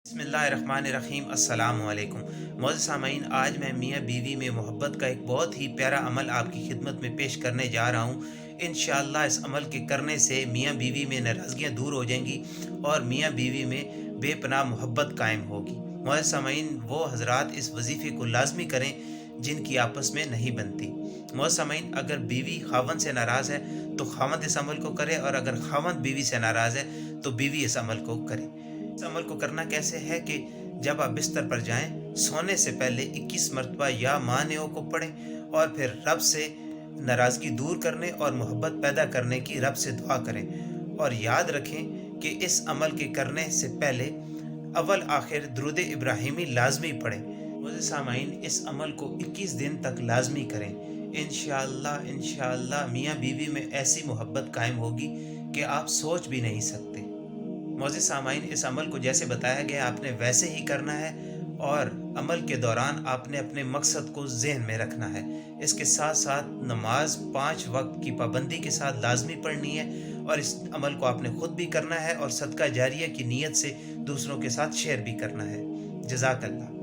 बिस्मिल्लाहिर्रहमानिर्रहीम। अस्सलाम वालेकुम। मोअज़्ज़िज़ सामईन, आज मैं मियाँ बीवी में मोहब्बत का एक बहुत ही प्यारा अमल आपकी खिदमत में पेश करने जा रहा हूँ। इंशाअल्लाह इस अमल के करने से मियाँ बीवी में नाराज़गियाँ दूर हो जाएंगी और मियाँ बीवी में बेपनाह मोहब्बत कायम होगी। मोअज़्ज़िज़ सामईन, वो हज़रात इस वजीफ़े को लाज़मी करें जिनकी आपस में नहीं बनती। मोअज़्ज़िज़ सामईन, अगर बीवी खावंद से नाराज़ है तो खावंद इस अमल को करे, और अगर खावंद बीवी से नाराज़ है तो बीवी इस अमल को करे। इस अमल को करना कैसे है कि जब आप बिस्तर पर जाएं, सोने से पहले 21 मरतबा या मानेओ को पढ़ें और फिर रब से नाराज़गी दूर करने और मोहब्बत पैदा करने की रब से दुआ करें। और याद रखें कि इस अमल के करने से पहले अव्वल आखिर दुरूद इब्राहिमी लाजमी पढ़ें। मुझे सामाइन, इस अमल को 21 दिन तक लाजमी करें। इंशाअल्लाह इंशाअल्लाह मियाँ बीवी में ऐसी मोहब्बत कायम होगी कि आप सोच भी नहीं सकते। मोअज़्ज़िज़ सामाइन, इस अमल को जैसे बताया गया आपने वैसे ही करना है, और अमल के दौरान आपने अपने मकसद को ज़हन में रखना है। इसके साथ साथ नमाज 5 वक्त की पाबंदी के साथ लाजमी पढ़नी है, और इस अमल को आपने खुद भी करना है और सदका जारिया की नीयत से दूसरों के साथ शेयर भी करना है। जज़ाकल्लाह।